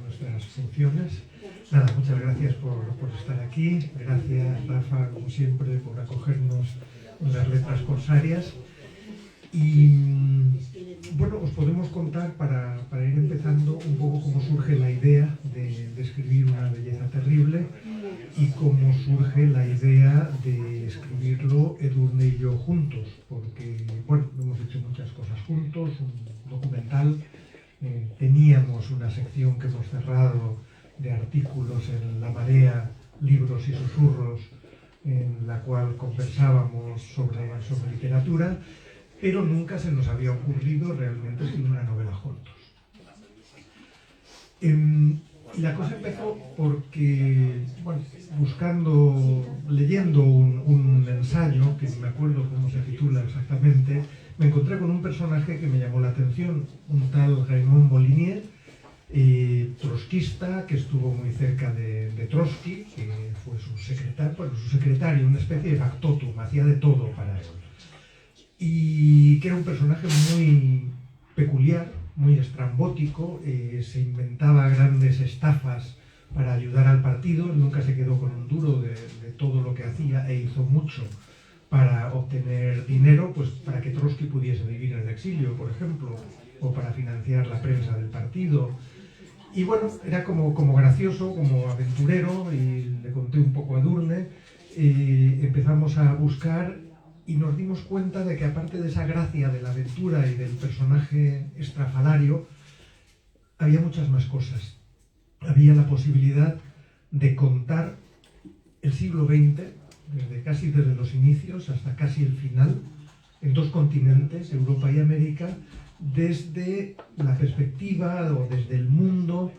nuestras funciones. Nada, muchas gracias por estar aquí. Gracias, Rafa, como siempre, por acogernos en las letras corsarias. Y bueno, os podemos contar, para ir empezando, un poco cómo surge la idea de escribir Una belleza terrible y cómo surge la idea de escribirlo Edurne y yo juntos, porque, bueno, hemos hecho muchas cosas juntos, un documental, teníamos una sección que hemos cerrado de artículos en La Marea, Libros y Susurros, en la cual conversábamos sobre literatura, pero nunca se nos había ocurrido realmente escribir una novela juntos. Y la cosa empezó porque, bueno, leyendo un ensayo, que no me acuerdo cómo se titula exactamente, me encontré con un personaje que me llamó la atención, un tal Raymond Molinier, trotskista, que estuvo muy cerca de Trotsky, que fue su secretario, una especie de factotum, hacía de todo para él. Y que era un personaje muy peculiar, muy estrambótico, se inventaba grandes estafas para ayudar al partido, nunca se quedó con un duro de todo lo que hacía e hizo mucho para obtener dinero, pues para que Trotsky pudiese vivir en el exilio, por ejemplo, o para financiar la prensa del partido. Y bueno, era como gracioso, como aventurero, y le conté un poco a Edurne, empezamos a buscar y nos dimos cuenta de que, aparte de esa gracia de la aventura y del personaje estrafalario, había muchas más cosas. Había la posibilidad de contar el siglo XX, casi desde los inicios hasta casi el final, en dos continentes, Europa y América, desde la perspectiva o desde el mundo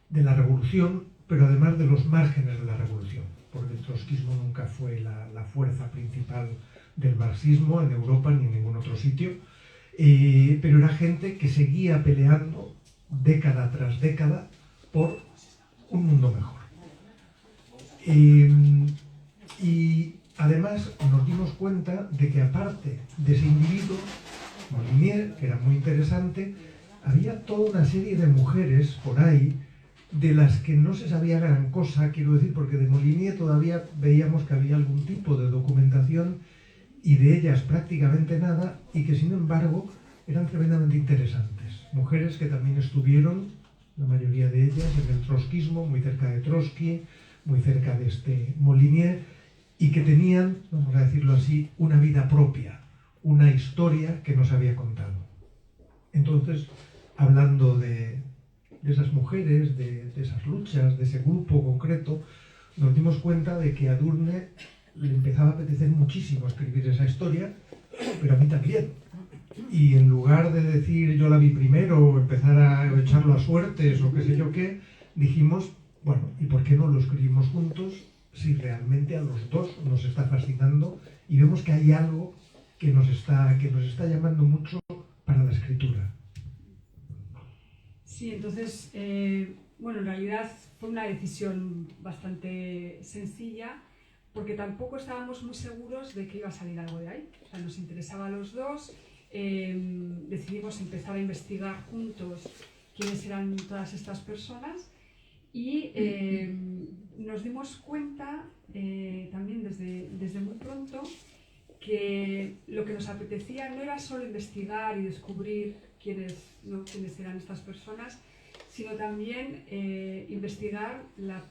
de la revolución, pero además de los márgenes de la revolución, porque el trotskismo nunca fue la fuerza principal del marxismo en Europa ni en ningún otro sitio, pero era gente que seguía peleando década tras década por un mundo mejor. Y además nos dimos cuenta de que, aparte de ese individuo, Molinier, que era muy interesante, había toda una serie de mujeres por ahí de las que no se sabía gran cosa, quiero decir, porque de Molinier todavía veíamos que había algún tipo de documentación y de ellas prácticamente nada, y que sin embargo eran tremendamente interesantes. Mujeres que también estuvieron, la mayoría de ellas, en el trotskismo, muy cerca de Trotsky, muy cerca de este Molinier, y que tenían, vamos a decirlo así, una vida propia, una historia que no se había contado. Entonces, hablando de esas mujeres, de esas luchas, de ese grupo concreto, nos dimos cuenta de que a Edurne le empezaba a apetecer muchísimo escribir esa historia, pero a mí también. Y en lugar de decir yo la vi primero o empezar a echarlo a suertes o qué sé yo qué, dijimos, bueno, ¿y por qué no lo escribimos juntos si realmente a los dos nos está fascinando y vemos que hay algo que nos está llamando mucho para la escritura? Sí, entonces, bueno, en realidad fue una decisión bastante sencilla, porque tampoco estábamos muy seguros de que iba a salir algo de ahí. O sea, nos interesaba a los dos, decidimos empezar a investigar juntos quiénes eran todas estas personas y nos dimos cuenta también desde muy pronto que lo que nos apetecía no era solo investigar y descubrir quiénes eran estas personas, sino también investigar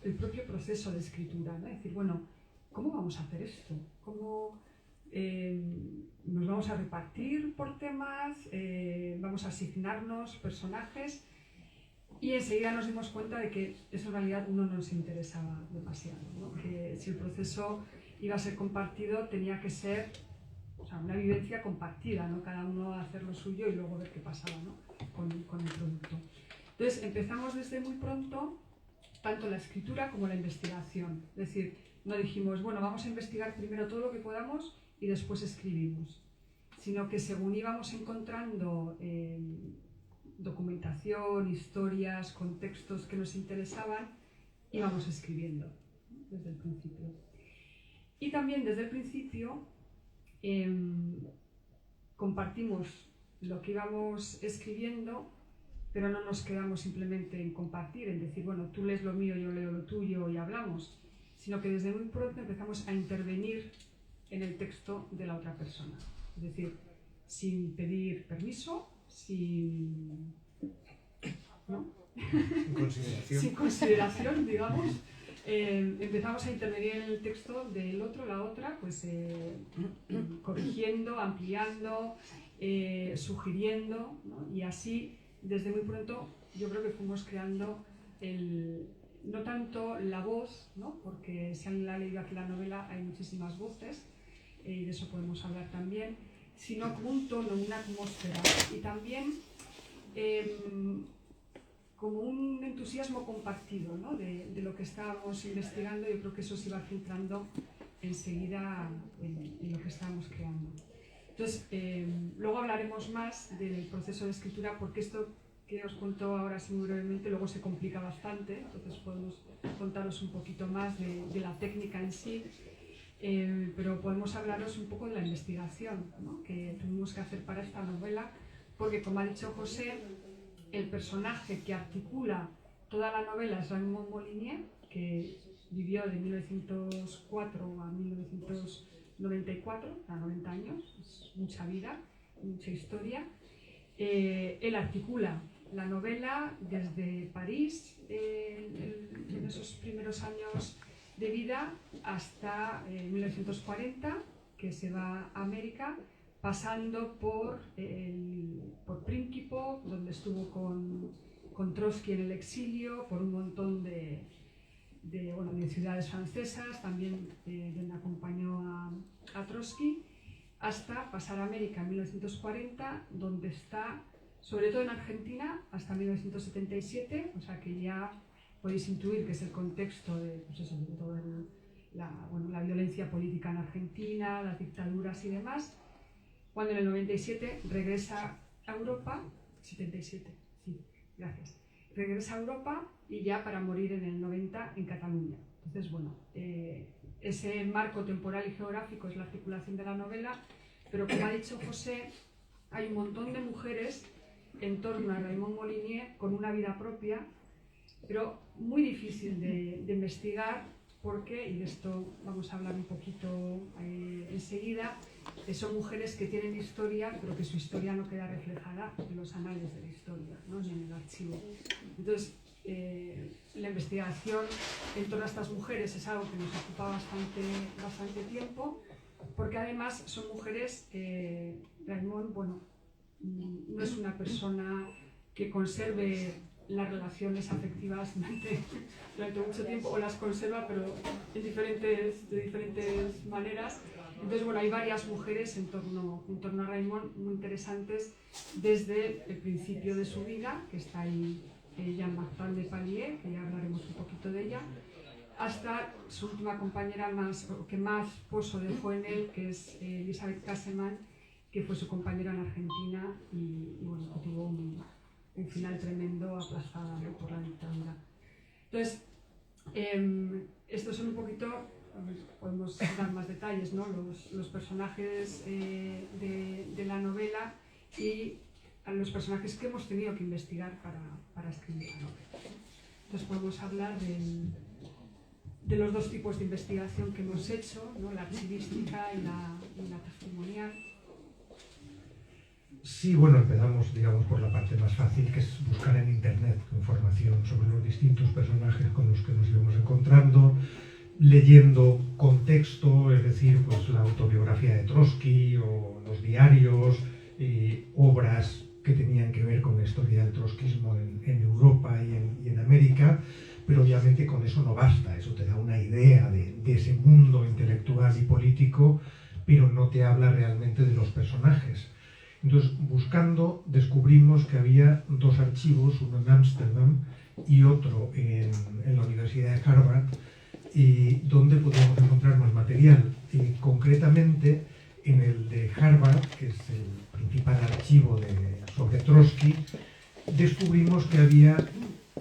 el propio proceso de escritura, ¿no? Es decir, bueno, ¿cómo vamos a hacer esto? ¿Cómo nos vamos a repartir por temas? ¿Vamos a asignarnos personajes? Y enseguida nos dimos cuenta de que eso en realidad no nos interesaba demasiado, ¿no? Que si el proceso iba a ser compartido, tenía que ser, o sea, una vivencia compartida, ¿no? Cada uno a hacer lo suyo y luego ver qué pasaba, ¿no? con el producto. Entonces empezamos desde muy pronto tanto la escritura como la investigación. Es decir, no dijimos, bueno, vamos a investigar primero todo lo que podamos y después escribimos, sino que según íbamos encontrando documentación, historias, contextos que nos interesaban, íbamos escribiendo desde el principio. Y también desde el principio compartimos lo que íbamos escribiendo pero no nos quedamos simplemente en compartir, en decir, bueno, tú lees lo mío, yo leo lo tuyo y hablamos, sino que desde muy pronto empezamos a intervenir en el texto de la otra persona. Es decir, sin pedir permiso, ¿no? Sin consideración, digamos, empezamos a intervenir en el texto del otro, la otra, pues corrigiendo, ampliando, sugiriendo, ¿no? Y así, desde muy pronto, yo creo que fuimos creando no tanto la voz, ¿no? Porque si alguien ha leído aquí la novela hay muchísimas voces, y de eso podemos hablar también, sino como un tono, una atmósfera, y también como un entusiasmo compartido, ¿no? de lo que estábamos investigando. Yo creo que eso se iba filtrando enseguida en lo que estábamos creando. Entonces, luego hablaremos más del proceso de escritura, porque esto que os cuento ahora así muy brevemente luego se complica bastante, entonces podemos contaros un poquito más de la técnica en sí, pero podemos hablaros un poco de la investigación, ¿no? Que tuvimos que hacer para esta novela, porque como ha dicho José, el personaje que articula toda la novela es Raymond Molinier, que vivió de 1904 a 1994, a 90 años, es mucha vida, mucha historia. Él articula la novela desde París, en esos primeros años de vida, hasta 1940, que se va a América, pasando por Príncipe, donde estuvo con Trotsky en el exilio, por un montón de ciudades francesas, también donde acompañó a Trotsky, hasta pasar a América en 1940, donde está, sobre todo en Argentina, hasta 1977, o sea que ya podéis intuir que es el contexto de, pues eso, de toda la violencia política en Argentina, las dictaduras y demás, cuando en el 97 regresa a Europa, 77, sí, gracias, regresa a Europa y ya para morir en el 90 en Cataluña. Entonces, bueno, ese marco temporal y geográfico es la articulación de la novela, pero como ha dicho José, hay un montón de mujeres en torno a Raymond Molinier con una vida propia, pero muy difícil de investigar, porque, y de esto vamos a hablar un poquito enseguida, son mujeres que tienen historia, pero que su historia no queda reflejada en los anales de la historia, ¿no? Ni en el archivo. Entonces, la investigación en torno a estas mujeres es algo que nos ocupa bastante tiempo, porque además son mujeres, Raymond, bueno, no es una persona que conserve las relaciones afectivas durante mucho tiempo, o las conserva, pero de diferentes maneras. Entonces, bueno, hay varias mujeres en torno a Raymond muy interesantes, desde el principio de su vida, que está ahí Jeanne Martin de Palier, que ya hablaremos un poquito de ella, hasta su última compañera que más pozo dejó en él, que es Elizabeth Casselman, que fue su compañera en Argentina y bueno, que tuvo un final tremendo, aplazada, ¿no? por la dictadura. Entonces, estos son un poquito, podemos dar más detalles, ¿no? los personajes de la novela y a los personajes que hemos tenido que investigar para escribir la novela. Entonces podemos hablar de los dos tipos de investigación que hemos hecho, ¿no? La archivística y la testimonial. Sí, bueno, empezamos, digamos, por la parte más fácil, que es buscar en internet información sobre los distintos personajes con los que nos íbamos encontrando, leyendo contexto, es decir, pues la autobiografía de Trotsky o los diarios, obras que tenían que ver con la historia del trotskismo en Europa y en América, pero obviamente con eso no basta, eso te da una idea de ese mundo intelectual y político, pero no te habla realmente de los personajes. Entonces, buscando, descubrimos que había dos archivos, uno en Ámsterdam y otro en la Universidad de Harvard, donde podíamos encontrar más material. Concretamente, en el de Harvard, que es el principal archivo sobre Trotsky, descubrimos que había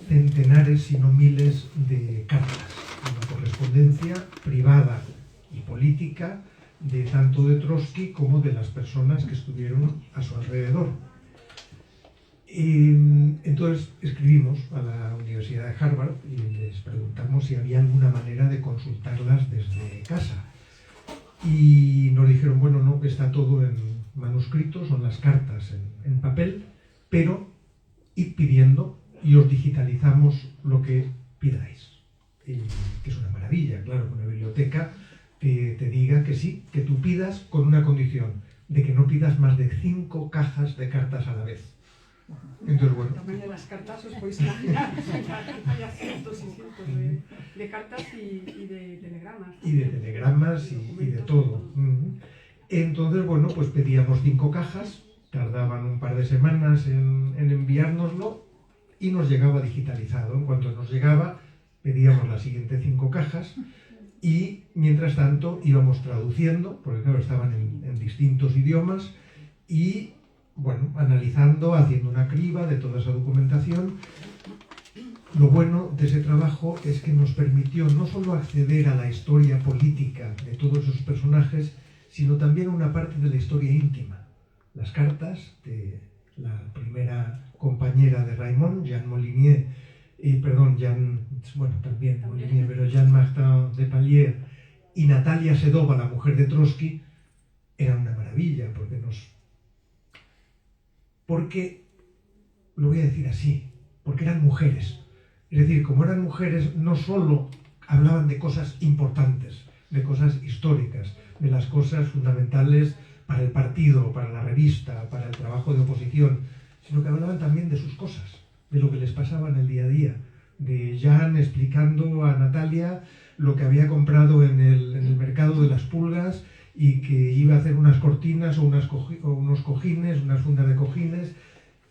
centenares, si no miles, de cartas, una correspondencia privada y política de tanto de Trotsky como de las personas que estuvieron a su alrededor. Entonces escribimos a la Universidad de Harvard y les preguntamos si había alguna manera de consultarlas desde casa. Y nos dijeron, bueno, no, está todo en manuscrito, son las cartas en papel, pero id pidiendo y os digitalizamos lo que pidáis. Que es una maravilla, claro, que una biblioteca te diga que sí, que tú pidas con una condición, de que no pidas más de 5 cajas de cartas a la vez. Entonces, bueno. El tamaño de las cartas os podéis imaginar. Hay cientos y cientos de cartas y de telegramas. Y de telegramas y de todo. Entonces, bueno, pues pedíamos 5 cajas, tardaban un par de semanas en enviárnoslo y nos llegaba digitalizado. En cuanto nos llegaba, pedíamos las siguientes 5 cajas y, mientras tanto, íbamos traduciendo, porque claro, estaban en distintos idiomas y, bueno, analizando, haciendo una criba de toda esa documentación. Lo bueno de ese trabajo es que nos permitió no solo acceder a la historia política de todos esos personajes, sino también a una parte de la historia íntima. Las cartas de la primera compañera de Raymond, Jeanne Molinier, Molinier, pero Jeanne Martin de Palier, y Natalia Sedova, la mujer de Trotsky, eran una maravilla, porque, lo voy a decir así, porque eran mujeres. Es decir, como eran mujeres, no solo hablaban de cosas importantes, de cosas históricas, de las cosas fundamentales para el partido, para la revista, para el trabajo de oposición, sino que hablaban también de sus cosas, de lo que les pasaba en el día a día, de Jeanne explicando a Natalia lo que había comprado en el mercado de las pulgas y que iba a hacer unas cortinas o unos cojines, unas fundas de cojines.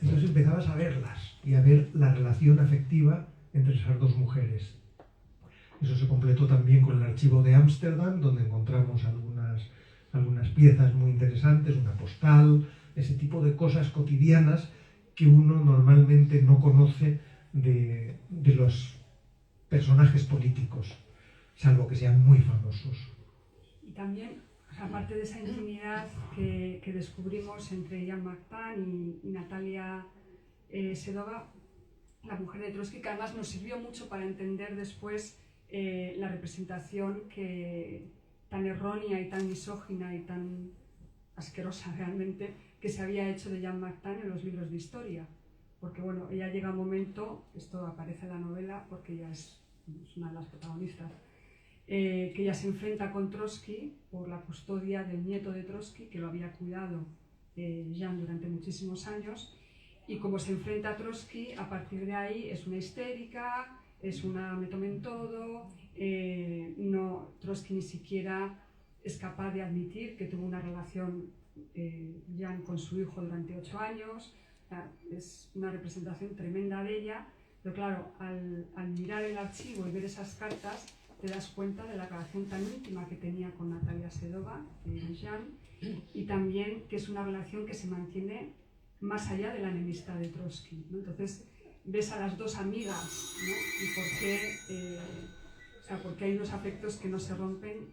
Entonces empezabas a verlas y a ver la relación afectiva entre esas dos mujeres. Eso se completó también con el archivo de Ámsterdam, donde encontramos algunas piezas muy interesantes, una postal, ese tipo de cosas cotidianas que uno normalmente no conoce de los personajes políticos, salvo que sean muy famosos. Y también, aparte de esa intimidad que descubrimos entre Jeanne Martin y Natalia Sedova, la mujer de Trotsky, que además nos sirvió mucho para entender después la representación tan errónea y tan misógina y tan asquerosa realmente que se había hecho de Jeanne Martin en los libros de historia. Porque bueno, ella llega a un momento, esto aparece en la novela porque ella es una de las protagonistas, que ella se enfrenta con Trotsky por la custodia del nieto de Trotsky, que lo había cuidado Jeanne durante muchísimos años, y como se enfrenta a Trotsky, a partir de ahí es una histérica, es una me tomen todo, Trotsky ni siquiera es capaz de admitir que tuvo una relación Jeanne con su hijo durante 8 años. Es una representación tremenda de ella, pero claro, al mirar el archivo y ver esas cartas, te das cuenta de la relación tan íntima que tenía con Natalia Sedova, Jeanne, y también que es una relación que se mantiene más allá de la enemistad de Trotsky, ¿no? Entonces ves a las dos amigas, ¿no? Y por qué hay unos afectos que no se rompen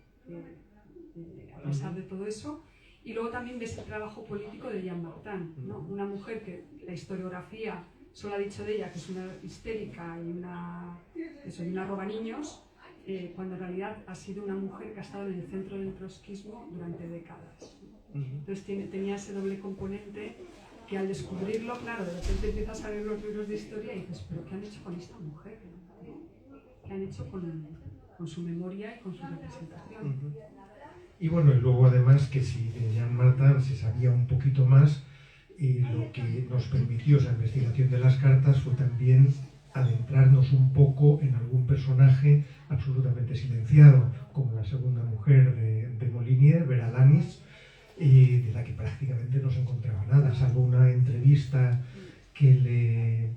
a pesar de todo eso. Y luego también ves el trabajo político de Jeanne Martin, ¿no? Una mujer que la historiografía solo ha dicho de ella que es una histérica y una roba niños, cuando en realidad ha sido una mujer que ha estado en el centro del trotskismo durante décadas. Entonces tenía ese doble componente que al descubrirlo, claro, de repente empiezas a ver los libros de historia y dices, ¿pero qué han hecho con esta mujer? ¿Qué han hecho con su memoria y con su representación? Y bueno, y luego además que si de Jeanne Martin se sabía un poquito más, lo que nos permitió esa investigación de las cartas fue también adentrarnos un poco en algún personaje absolutamente silenciado, como la segunda mujer de Molinier, Vera Lanis, de la que prácticamente no se encontraba nada, salvo una entrevista que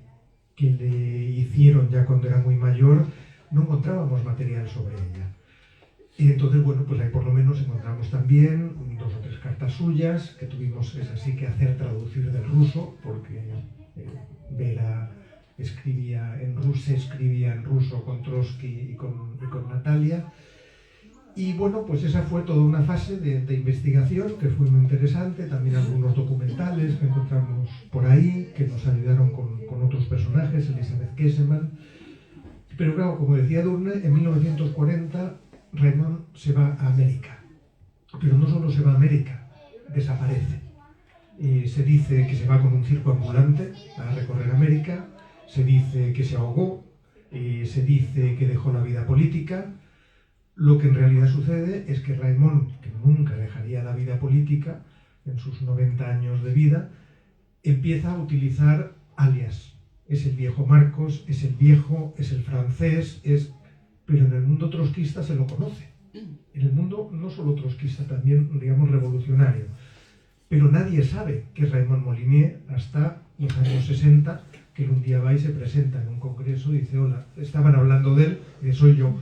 le hicieron ya cuando era muy mayor, no encontrábamos material sobre ella. Y entonces, bueno, pues ahí por lo menos encontramos también 2 o 3 cartas suyas que tuvimos, es así, que hacer traducir del ruso, porque Vera escribía en ruso con Trotsky y con Natalia. Y bueno, pues esa fue toda una fase de investigación que fue muy interesante, también algunos documentales que encontramos por ahí, que nos ayudaron con otros personajes, Elizabeth Kesselman. Pero claro, como decía Edurne, en 1940 Raimon se va a América. Pero no solo se va a América, desaparece. Se dice que se va con un circo ambulante a recorrer América, se dice que se ahogó, se dice que dejó la vida política. Lo que en realidad sucede es que Raimon, que nunca dejaría la vida política en sus 90 años de vida, empieza a utilizar alias. Es el viejo Marcos, es el viejo, es el francés, pero en el mundo trotskista se lo conoce. En el mundo no solo trotskista, también, digamos, revolucionario. Pero nadie sabe que es Raimon Molinier hasta los años 60, que él un día va y se presenta en un congreso y dice: hola, estaban hablando de él, soy yo.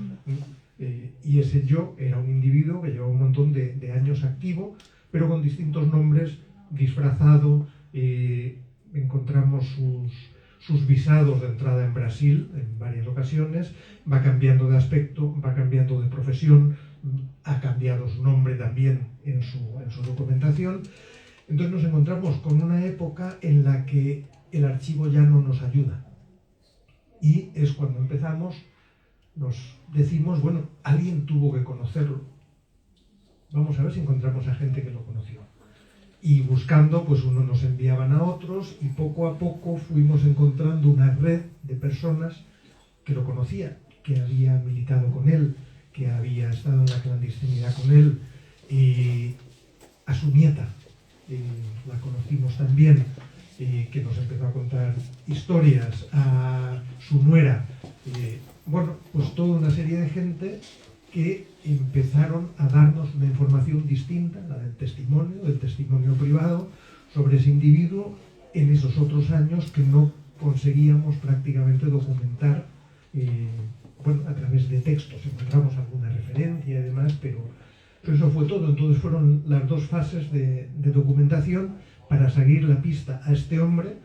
Y ese yo era un individuo que llevaba un montón de años activo, pero con distintos nombres, disfrazado. Encontramos sus visados de entrada en Brasil en varias ocasiones, va cambiando de aspecto, va cambiando de profesión, ha cambiado su nombre también en su documentación. Entonces nos encontramos con una época en la que el archivo ya no nos ayuda. Y es cuando empezamos, nos decimos, bueno, alguien tuvo que conocerlo. Vamos a ver si encontramos a gente que lo conoció. Y buscando, pues unos nos enviaban a otros y poco a poco fuimos encontrando una red de personas que lo conocían, que había militado con él, que había estado en la clandestinidad con él. A su nieta la conocimos también, que nos empezó a contar historias, a su nuera. Bueno, pues toda una serie de gente que empezaron a darnos una información distinta, la del testimonio privado, sobre ese individuo en esos otros años que no conseguíamos prácticamente documentar, bueno, a través de textos. Encontramos alguna referencia y demás, pero eso fue todo. Entonces fueron las dos fases de documentación para seguir la pista a este hombre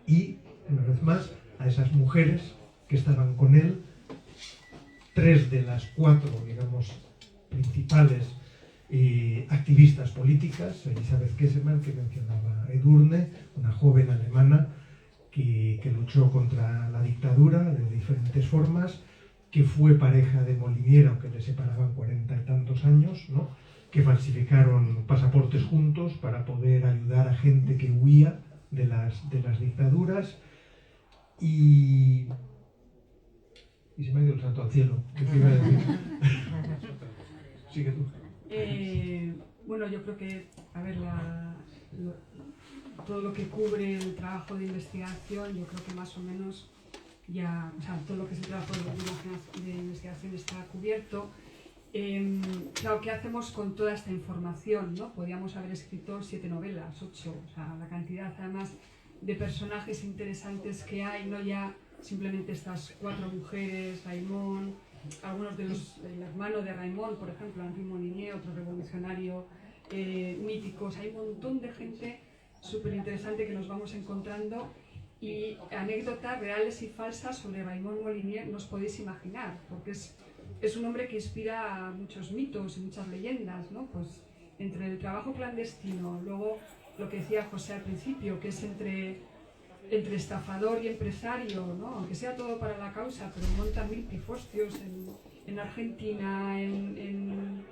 y, una vez más, a esas mujeres que estaban con él. 3 de las 4, digamos, principales activistas políticas: Elizabeth Kesselman, que mencionaba Edurne, una joven alemana que luchó contra la dictadura de diferentes formas, que fue pareja de Molinier, aunque le separaban 40 y tantos años, ¿no? Que falsificaron pasaportes juntos para poder ayudar a gente que huía de las dictaduras. Y se me ha ido el santo al cielo. ¿Qué te iba a decir? Sigue tú. Bueno, yo creo que, a ver, todo lo que cubre el trabajo de investigación, yo creo que más o menos ya, o sea, todo lo que es el trabajo de investigación está cubierto. Claro, ¿qué hacemos con toda esta información, ¿no? Podríamos haber escrito 7 novelas, 8, o sea, la cantidad además de personajes interesantes que hay, no ya simplemente estas 4 mujeres, Raimon, algunos del hermano de Raimon, por ejemplo, Henri Molinier, otro revolucionario mítico. Hay un montón de gente súper interesante que nos vamos encontrando, y anécdotas reales y falsas sobre Raimon Molinier no os podéis imaginar, porque es un hombre que inspira a muchos mitos y muchas leyendas, ¿no? Pues entre el trabajo clandestino, luego lo que decía José al principio, que es entre estafador y empresario, ¿no? Aunque sea todo para la causa, pero monta 1000 pifostios en Argentina, en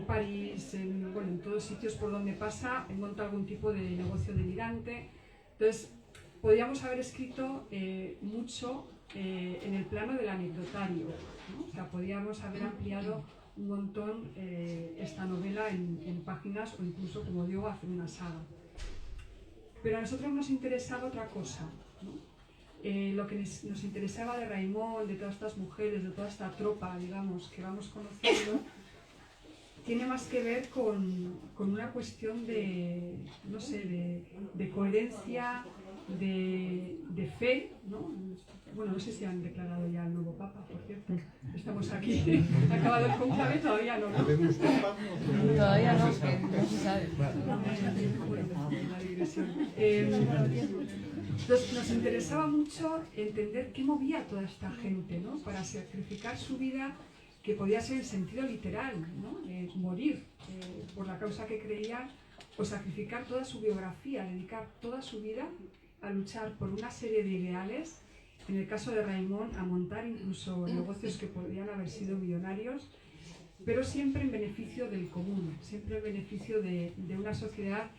París, en todos sitios por donde pasa, monta algún tipo de negocio delirante. Entonces, podríamos haber escrito mucho en el plano del anecdotario, ¿no? O sea, podríamos haber ampliado un montón esta novela en páginas, o incluso, como digo, hacer una saga. Pero a nosotros nos interesaba otra cosa, ¿no? Lo que nos interesaba de Raimon, de todas estas mujeres, de toda esta tropa, digamos, que vamos conociendo, tiene más que ver con una cuestión de, no sé, de coherencia, de fe, ¿no? Bueno, no sé si han declarado ya el nuevo Papa, por cierto. Estamos aquí, ha acabado el conclave, todavía no, ¿no? Todavía no, que no se sabe. La digresión. Entonces, nos interesaba mucho entender qué movía a toda esta gente, ¿no? Para sacrificar su vida que podía ser en sentido literal, ¿no? Morir por la causa que creían o sacrificar toda su biografía, dedicar toda su vida a luchar por una serie de ideales, en el caso de Raimon, a montar incluso negocios que podrían haber sido millonarios, pero siempre en beneficio del común, siempre en beneficio de una sociedad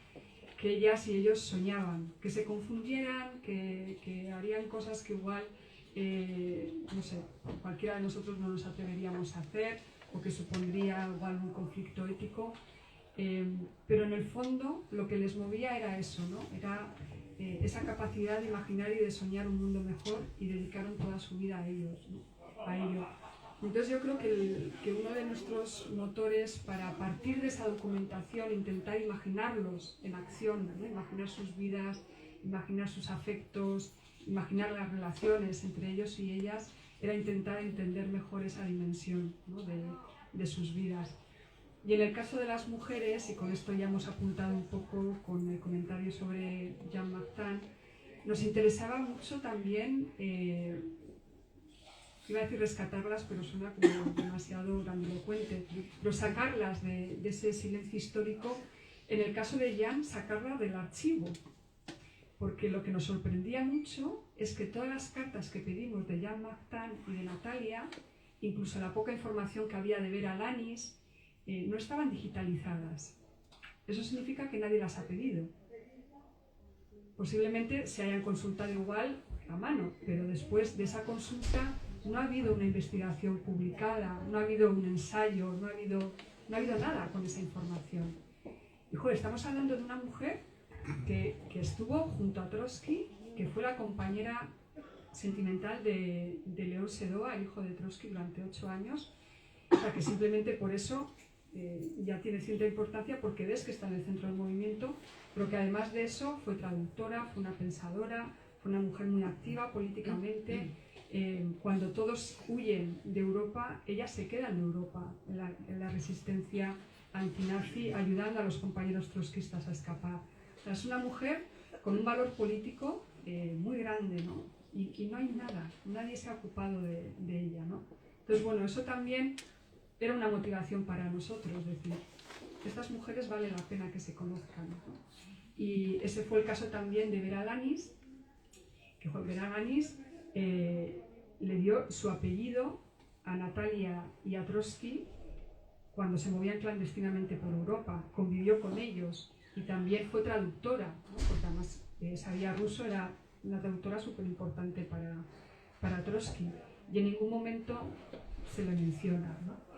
que ellas y ellos soñaban, que se confundieran, que harían cosas que igual, no sé, cualquiera de nosotros no nos atreveríamos a hacer, o que supondría igual un conflicto ético, pero en el fondo lo que les movía era eso, ¿no? Era esa capacidad de imaginar y de soñar un mundo mejor, y dedicaron toda su vida a ellos, ¿no? A ello. Entonces yo creo que uno de nuestros motores para partir de esa documentación, intentar imaginarlos en acción, ¿no? Imaginar sus vidas, imaginar sus afectos, imaginar las relaciones entre ellos y ellas, era intentar entender mejor esa dimensión, ¿no? de sus vidas. Y en el caso de las mujeres, y con esto ya hemos apuntado un poco con el comentario sobre Jeanne Martin, nos interesaba mucho también, iba a decir rescatarlas, pero suena como demasiado grandilocuente, pero sacarlas de ese silencio histórico. En el caso de Jeanne, sacarla del archivo, porque lo que nos sorprendía mucho es que todas las cartas que pedimos de Jeanne Martin y de Natalia, incluso la poca información que había de Vera Lanis, no estaban digitalizadas. Eso significa que nadie las ha pedido. Posiblemente se hayan consultado igual a mano, pero después de esa consulta no ha habido una investigación publicada, no ha habido un ensayo, no ha habido nada con esa información. Y joder, estamos hablando de una mujer que estuvo junto a Trotsky, que fue la compañera sentimental de León Sedó, el hijo de Trotsky, durante 8 años. O sea, que simplemente por eso ya tiene cierta importancia, porque ves que está en el centro del movimiento, pero que además de eso fue traductora, fue una pensadora, fue una mujer muy activa políticamente. Cuando todos huyen de Europa, ella se queda en Europa, en la resistencia antinazi, ayudando a los compañeros trotskistas a escapar. O sea, es una mujer con un valor político muy grande, ¿no? Y no hay nada, nadie se ha ocupado de ella, ¿no? Entonces, bueno, eso también era una motivación para nosotros, es decir, estas mujeres vale la pena que se conozcan, ¿no? Y ese fue el caso también de Vera Lanis, que Vera Lanis le dio su apellido a Natalia y a Trotsky cuando se movían clandestinamente por Europa, convivió con ellos y también fue traductora, ¿no? Porque además sabía ruso, era una traductora súper importante para Trotsky, y en ningún momento se le menciona, ¿no?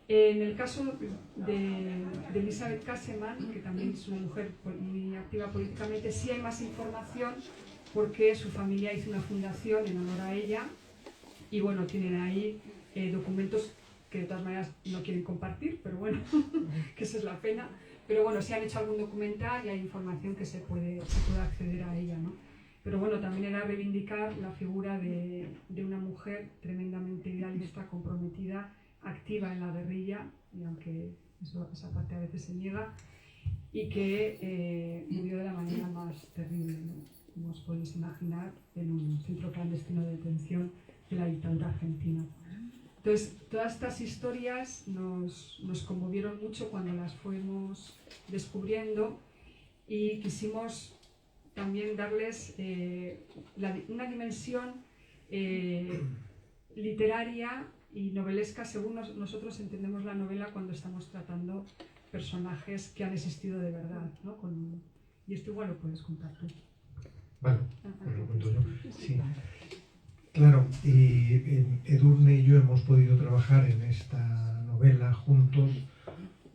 En el caso de Elizabeth Kasseman, que también es una mujer muy activa políticamente, sí hay más información, porque su familia hizo una fundación en honor a ella, y bueno, tienen ahí documentos que de todas maneras no quieren compartir, pero bueno, que esa es la pena. Pero bueno, sí han hecho algún documental y hay información que se puede acceder a ella, ¿no? Pero bueno, también era reivindicar la figura de una mujer tremendamente idealista, comprometida, activa en la guerrilla, y aunque esa parte a veces se niega, y que murió de la manera más terrible, ¿no? Como os podéis imaginar, en un centro clandestino de detención de la dictadura argentina. Entonces, todas estas historias nos conmovieron mucho cuando las fuimos descubriendo, y quisimos también darles una dimensión literaria y novelesca, según nosotros entendemos la novela cuando estamos tratando personajes que han existido de verdad, ¿no? Y esto igual lo puedes contar tú. Vale, pues lo cuento yo. Sí. Claro, Edurne y yo hemos podido trabajar en esta novela juntos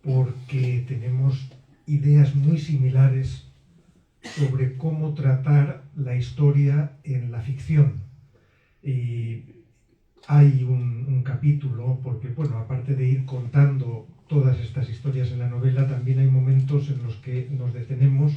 porque tenemos ideas muy similares sobre cómo tratar la historia en la ficción. Y hay un capítulo, porque bueno, aparte de ir contando todas estas historias en la novela, también hay momentos en los que nos detenemos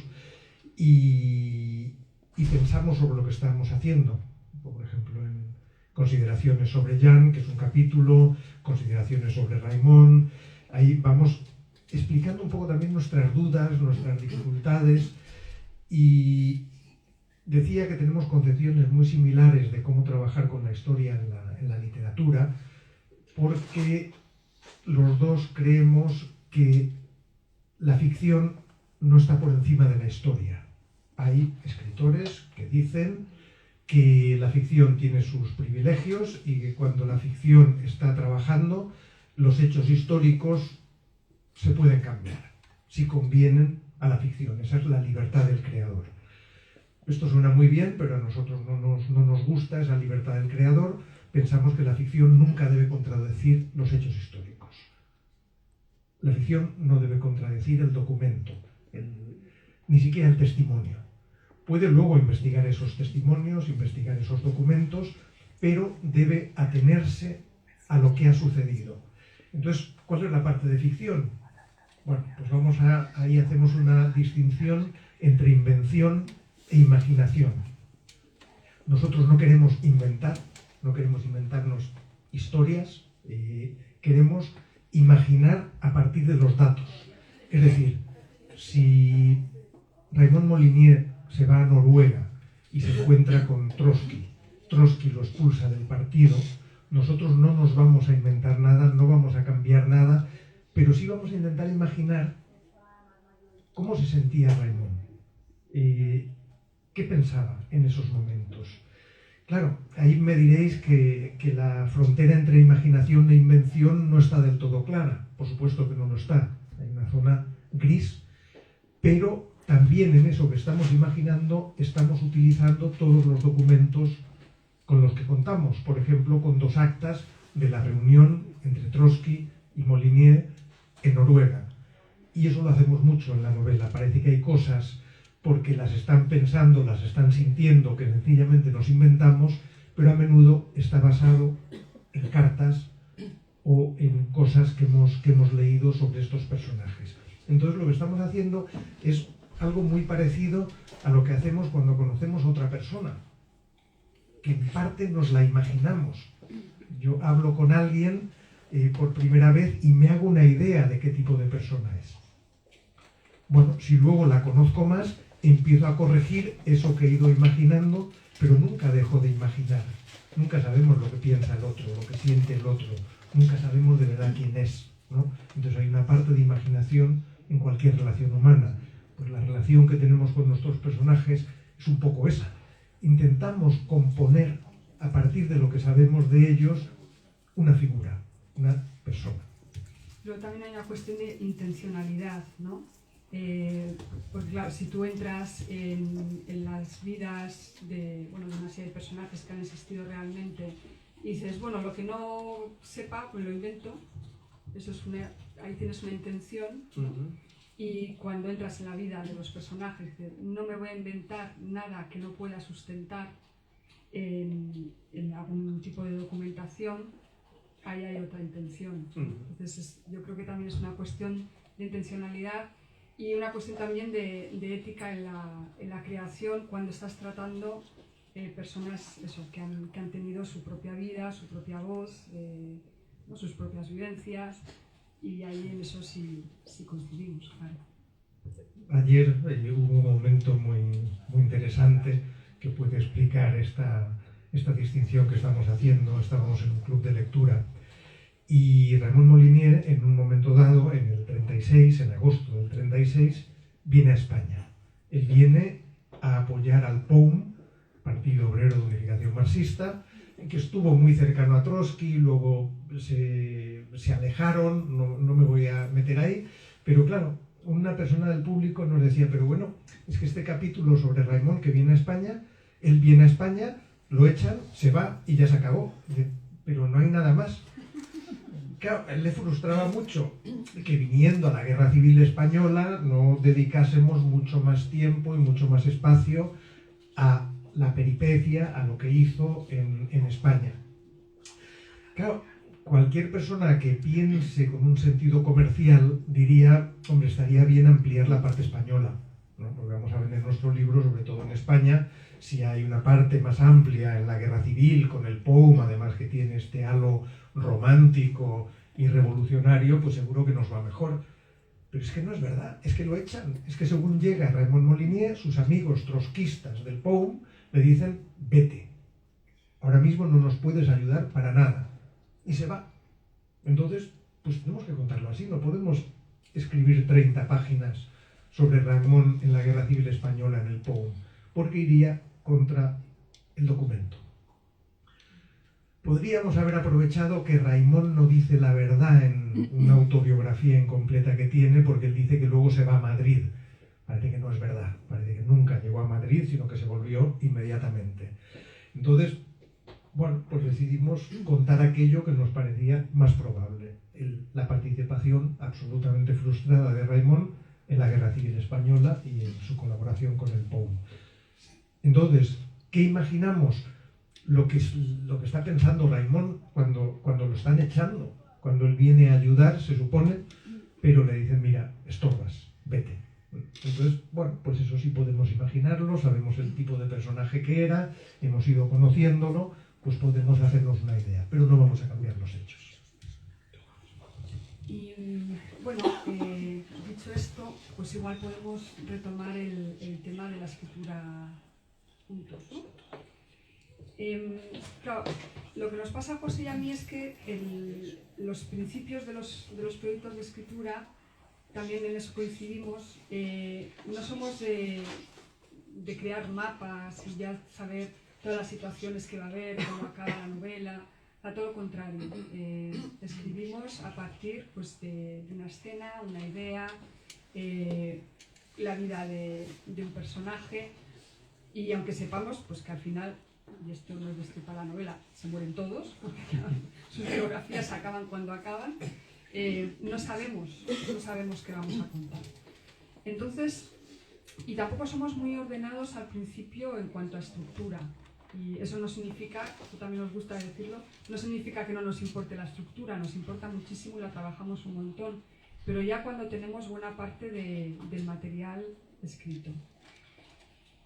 y pensamos sobre lo que estamos haciendo. Por ejemplo, en Consideraciones sobre Jeanne, que es un capítulo, Consideraciones sobre Raimon. Ahí vamos explicando un poco también nuestras dudas, nuestras dificultades, y decía que tenemos concepciones muy similares de cómo trabajar con la historia en la literatura. porque los dos creemos que la ficción no está por encima de la historia. Hay escritores que dicen que la ficción tiene sus privilegios y que cuando la ficción está trabajando, los hechos históricos se pueden cambiar, si convienen a la ficción. Esa es la libertad del creador. Esto suena muy bien, pero a nosotros no nos gusta esa libertad del creador. Pensamos que la ficción nunca debe contradecir los hechos históricos. La ficción no debe contradecir el documento, ni siquiera el testimonio. Puede luego investigar esos testimonios, investigar esos documentos, pero debe atenerse a lo que ha sucedido. Entonces, ¿cuál es la parte de ficción? Bueno, pues ahí hacemos una distinción entre invención e imaginación. Nosotros no queremos inventar, no queremos inventarnos historias, queremos imaginar a partir de los datos. Es decir, si Raymond Molinier se va a Noruega y se encuentra con Trotsky, Trotsky lo expulsa del partido, nosotros no nos vamos a inventar nada, no vamos a cambiar nada, pero sí vamos a intentar imaginar cómo se sentía Raymond, qué pensaba en esos momentos. Claro, ahí me diréis que la frontera entre imaginación e invención no está del todo clara. Por supuesto que no lo está. Hay una zona gris, pero también en eso que estamos imaginando estamos utilizando todos los documentos con los que contamos. Por ejemplo, con 2 actas de la reunión entre Trotsky y Molinier en Noruega. Y eso lo hacemos mucho en la novela. Parece que hay cosas porque las están pensando, las están sintiendo, que sencillamente nos inventamos, pero a menudo está basado en cartas o en cosas que hemos leído sobre estos personajes. Entonces lo que estamos haciendo es algo muy parecido a lo que hacemos cuando conocemos a otra persona, que en parte nos la imaginamos. Yo hablo con alguien por primera vez y me hago una idea de qué tipo de persona es. Bueno, si luego la conozco más, empiezo a corregir eso que he ido imaginando, pero nunca dejo de imaginar. Nunca sabemos lo que piensa el otro, lo que siente el otro. Nunca sabemos de verdad quién es, ¿no? Entonces hay una parte de imaginación en cualquier relación humana. Pues la relación que tenemos con nuestros personajes es un poco esa. Intentamos componer, a partir de lo que sabemos de ellos, una figura, una persona. Luego también hay una cuestión de intencionalidad, ¿no? Porque claro, si tú entras en las vidas de una serie de personajes que han existido realmente y dices, bueno, lo que no sepa, pues lo invento, eso es ahí tienes una intención, ¿no? Y cuando entras en la vida de los personajes, no me voy a inventar nada que no pueda sustentar en algún tipo de documentación, ahí hay otra intención. Entonces yo creo que también es una cuestión de intencionalidad y una cuestión también de ética en la creación cuando estás tratando personas que han tenido su propia vida, su propia voz, ¿no? Sus propias vivencias, y ahí en eso sí coincidimos, claro. Ayer hubo un momento muy interesante que puede explicar esta distinción que estamos haciendo. Estábamos en un club de lectura y Raymond Molinier, en un momento dado, en el 36, en agosto del 36, viene a España. Él viene a apoyar al POUM, Partido Obrero de Unificación Marxista, que estuvo muy cercano a Trotsky, luego se alejaron, no me voy a meter ahí, pero claro, una persona del público nos decía, pero bueno, es que este capítulo sobre Raymond que viene a España, él viene a España, lo echan, se va y ya se acabó, pero no hay nada más. Claro, a él le frustraba mucho que viniendo a la Guerra Civil Española no dedicásemos mucho más tiempo y mucho más espacio a la peripecia, a lo que hizo en España. Claro, cualquier persona que piense con un sentido comercial diría, hombre, estaría bien ampliar la parte española, ¿no? Porque vamos a vender nuestro libro, sobre todo en España, si hay una parte más amplia en la Guerra Civil, con el POUM, además que tiene este halo romántico y revolucionario, pues seguro que nos va mejor. Pero es que no es verdad, es que lo echan. Es que según llega Raymond Molinier, sus amigos trotskistas del POUM le dicen, vete, ahora mismo no nos puedes ayudar para nada. Y se va. Entonces, pues tenemos que contarlo así, no podemos escribir 30 páginas sobre Raimon en la Guerra Civil Española en el POUM, porque iría contra el documento. Podríamos haber aprovechado que Raimon no dice la verdad en una autobiografía incompleta que tiene, porque él dice que luego se va a Madrid. Parece que no es verdad, parece que nunca llegó a Madrid, sino que se volvió inmediatamente. Entonces, bueno, pues decidimos contar aquello que nos parecía más probable, la participación absolutamente frustrada de Raimon en la Guerra Civil Española y en su colaboración con el POUM. Entonces, ¿qué imaginamos? Lo que está pensando Raimon cuando lo están echando, cuando él viene a ayudar, se supone, pero le dicen, mira, estorbas, vete. Entonces, bueno, pues eso sí podemos imaginarlo, sabemos el tipo de personaje que era, hemos ido conociéndolo, pues podemos hacernos una idea, pero no vamos a cambiar los hechos. Y bueno, dicho esto, pues igual podemos retomar el tema de la escritura juntos, ¿no? Claro, lo que nos pasa a José y a mí es que los principios de los proyectos de escritura, también en eso coincidimos, no somos de crear mapas y ya saber todas las situaciones que va a haber, cómo acaba la novela, a todo lo contrario. Escribimos a partir pues, de una escena, una idea, la vida de un personaje, y aunque sepamos pues, que al final, y esto no es destripar la novela, se mueren todos, porque sus biografías acaban cuando acaban, no sabemos qué vamos a contar. Entonces, y tampoco somos muy ordenados al principio en cuanto a estructura. Y eso no significa, esto también nos gusta decirlo, no significa que no nos importe la estructura, nos importa muchísimo y la trabajamos un montón, pero ya cuando tenemos buena parte del material escrito.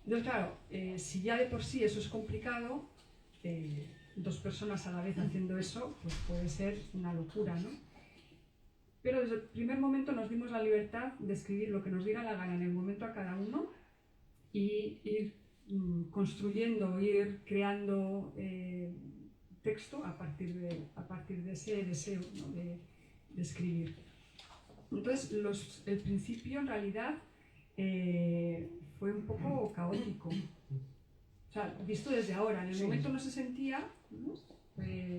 Entonces, claro, si ya de por sí eso es complicado, dos personas a la vez haciendo eso, pues puede ser una locura, ¿no? Pero desde el primer momento nos dimos la libertad de escribir lo que nos diera la gana en el momento a cada uno y ir construyendo, ir creando texto a partir de ese deseo, ¿no? de escribir. Entonces, el principio en realidad fue un poco caótico. O sea, visto desde ahora, en el momento no se sentía, ¿no?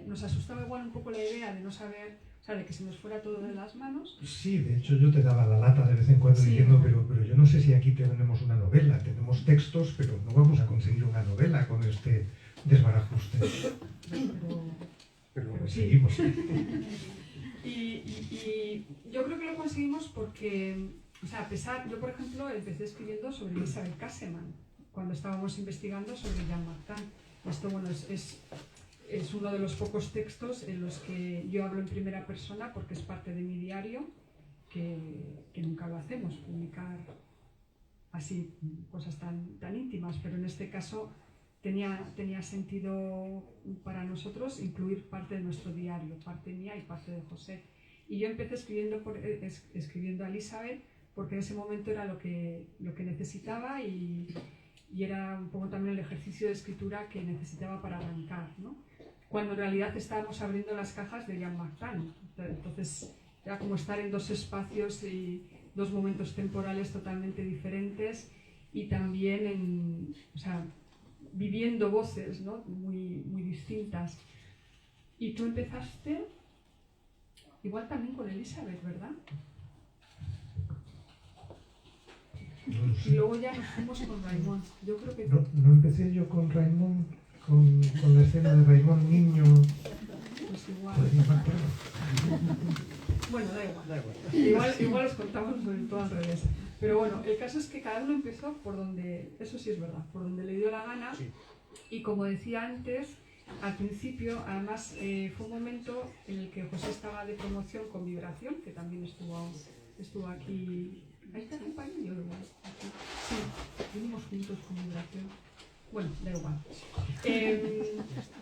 Nos asustaba igual un poco la idea de no saber, o sea, de que se nos fuera todo de las manos. Sí, de hecho yo te daba la lata de vez en cuando diciendo, pero yo no sé si aquí tenemos una novela, tenemos textos, pero no vamos a conseguir una novela con este desbarajuste. Pero lo conseguimos. Sí. Y yo creo que lo conseguimos porque, o sea, yo por ejemplo empecé escribiendo sobre Isabel Kasseman, cuando estábamos investigando sobre Jean Martin. Esto, bueno, es uno de los pocos textos en los que yo hablo en primera persona porque es parte de mi diario, que nunca lo hacemos, publicar así cosas tan íntimas, pero en este caso tenía sentido para nosotros incluir parte de nuestro diario, parte mía y parte de José. Y yo empecé escribiendo a Elizabeth porque en ese momento era lo que necesitaba y era un poco también el ejercicio de escritura que necesitaba para arrancar, ¿no? Cuando en realidad estábamos abriendo las cajas de Jean Martin. Entonces era como estar en dos espacios y dos momentos temporales totalmente diferentes y también viviendo voces, ¿no? muy distintas. Y tú empezaste igual también con Elizabeth, ¿verdad? No sé. Y luego ya nos fuimos con Raimon. Yo creo que no empecé yo con Raimon, con la escena de Raimon niño. pues igual. Pues no me acuerdo. Bueno, da igual. Igual os contamos todo al revés. Pero bueno, el caso es que cada uno empezó por donde, eso sí es verdad, por donde le dio la gana. Sí. Y como decía antes, al principio, además, fue un momento en el que José estaba de promoción con Vibración, que también estuvo aquí. ¿Ahí te acompañé yo igual? Sí, vinimos juntos con Vibración. Bueno, da igual.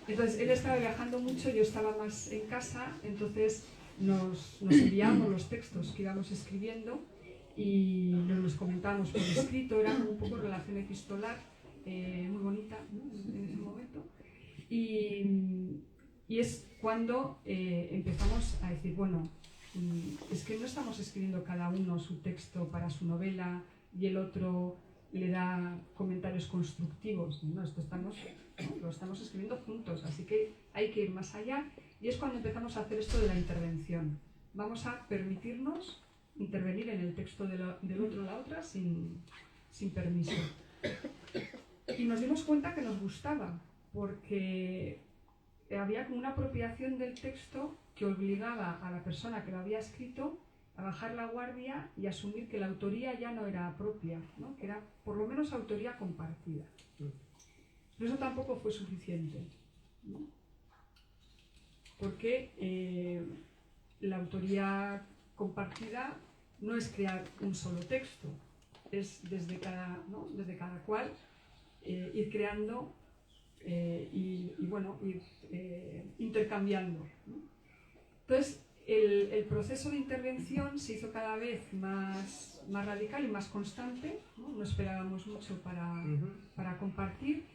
Entonces, él estaba viajando mucho, yo estaba más en casa, entonces nos enviábamos los textos que íbamos escribiendo y nos los comentábamos por escrito, era como un poco relación epistolar, muy bonita, ¿no? En ese momento. Y Y es cuando empezamos a decir, bueno, es que no estamos escribiendo cada uno su texto para su novela y el otro le da comentarios constructivos, ¿no? Lo estamos escribiendo juntos, así que hay que ir más allá. Y es cuando empezamos a hacer esto de la intervención. Vamos a permitirnos intervenir en el texto del otro o la otra sin permiso. Y nos dimos cuenta que nos gustaba, porque había como una apropiación del texto que obligaba a la persona que lo había escrito a bajar la guardia y asumir que la autoría ya no era propia, ¿no? Que era por lo menos autoría compartida. Pero eso tampoco fue suficiente, ¿no? Porque la autoría compartida no es crear un solo texto, es desde cada cual ir creando y ir intercambiando, ¿no? Entonces, el proceso de intervención se hizo cada vez más radical y más constante, ¿no? No esperábamos mucho para compartir,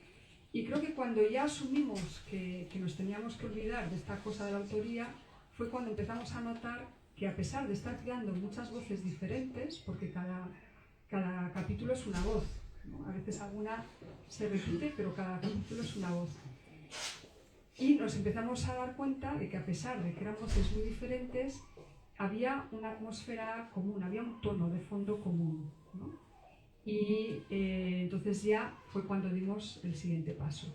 y creo que cuando ya asumimos que nos teníamos que olvidar de esta cosa de la autoría, fue cuando empezamos a notar que, a pesar de estar creando muchas voces diferentes, porque cada capítulo es una voz, ¿no? A veces alguna se repite, pero cada capítulo es una voz. Y nos empezamos a dar cuenta de que, a pesar de que eran voces muy diferentes, había una atmósfera común, había un tono de fondo común, ¿no? Y entonces ya fue cuando dimos el siguiente paso.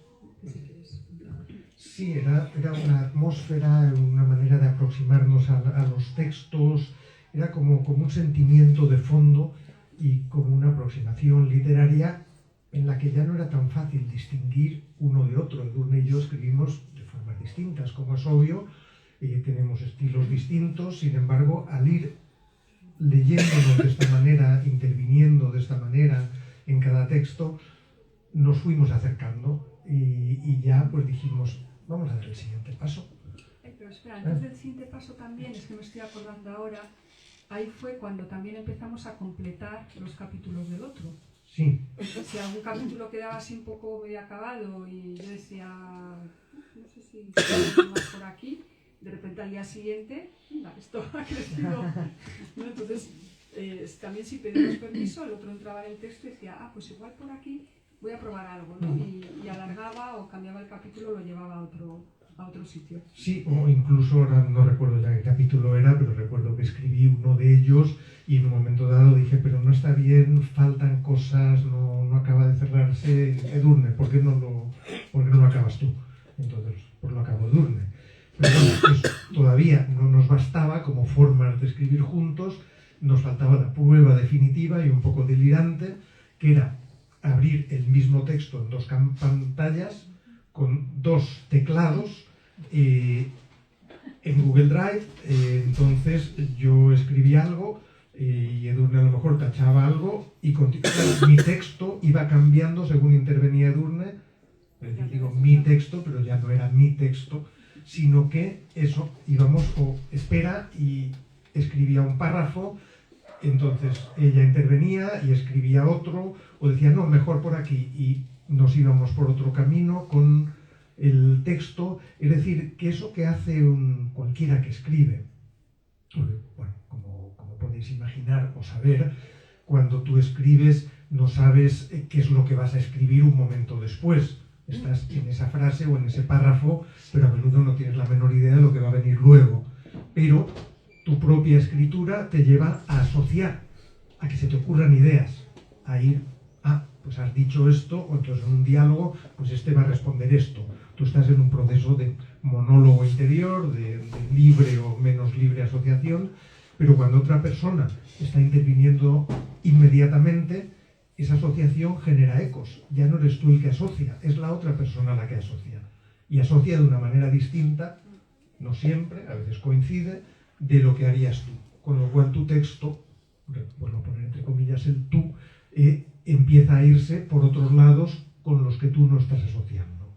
Sí, era una atmósfera, una manera de aproximarnos a los textos, era como un sentimiento de fondo y como una aproximación literaria en la que ya no era tan fácil distinguir uno de otro. Edurne y yo escribimos de formas distintas, como es obvio, tenemos estilos distintos, sin embargo, al ir leyéndonos de esta manera, interviniendo de esta manera en cada texto, nos fuimos acercando y ya pues dijimos, vamos a dar el siguiente paso. Pero espera, antes del siguiente paso también, es que me estoy acordando ahora, ahí fue cuando también empezamos a completar los capítulos del otro. Sí. Si algún capítulo quedaba así un poco medio acabado y yo decía, no sé si más por aquí, de repente al día siguiente, esto ha crecido, ¿no? Entonces, también si pedimos permiso, el otro entraba en el texto y decía, pues igual por aquí voy a probar algo, ¿no? Y alargaba o cambiaba el capítulo, lo llevaba a otro sitio. Sí, o incluso, ahora no recuerdo ya qué capítulo era, pero recuerdo que escribí uno de ellos y en un momento dado dije, pero no está bien, faltan cosas, no acaba de cerrarse. Edurne, ¿por qué no lo acabas tú? Entonces, pues lo acabó Edurne. Pero bueno, pues todavía no nos bastaba como formas de escribir juntos, nos faltaba la prueba definitiva y un poco delirante, que era abrir el mismo texto en dos pantallas, con dos teclados, en Google Drive. Entonces yo escribía algo y Edurne a lo mejor tachaba algo y mi texto iba cambiando según intervenía Edurne. Digo mi texto, pero ya no era mi texto, sino que eso, íbamos espera y escribía un párrafo, entonces ella intervenía y escribía otro, o decía no, mejor por aquí, y nos íbamos por otro camino con el texto. Es decir, que eso que hace cualquiera que escribe, bueno, como podéis imaginar o saber, cuando tú escribes no sabes qué es lo que vas a escribir un momento después. Estás en esa frase o en ese párrafo, pero a menudo no tienes la menor idea de lo que va a venir luego. Pero tu propia escritura te lleva a asociar, a que se te ocurran ideas, a ir, pues has dicho esto, o entonces en un diálogo, pues este va a responder esto. Tú estás en un proceso de monólogo interior, de libre o menos libre asociación, pero cuando otra persona está interviniendo inmediatamente, esa asociación genera ecos. Ya no eres tú el que asocia, es la otra persona la que asocia. Y asocia de una manera distinta, no siempre, a veces coincide, de lo que harías tú. Con lo cual tu texto, vuelvo a poner entre comillas el tú, empieza a irse por otros lados con los que tú no estás asociando.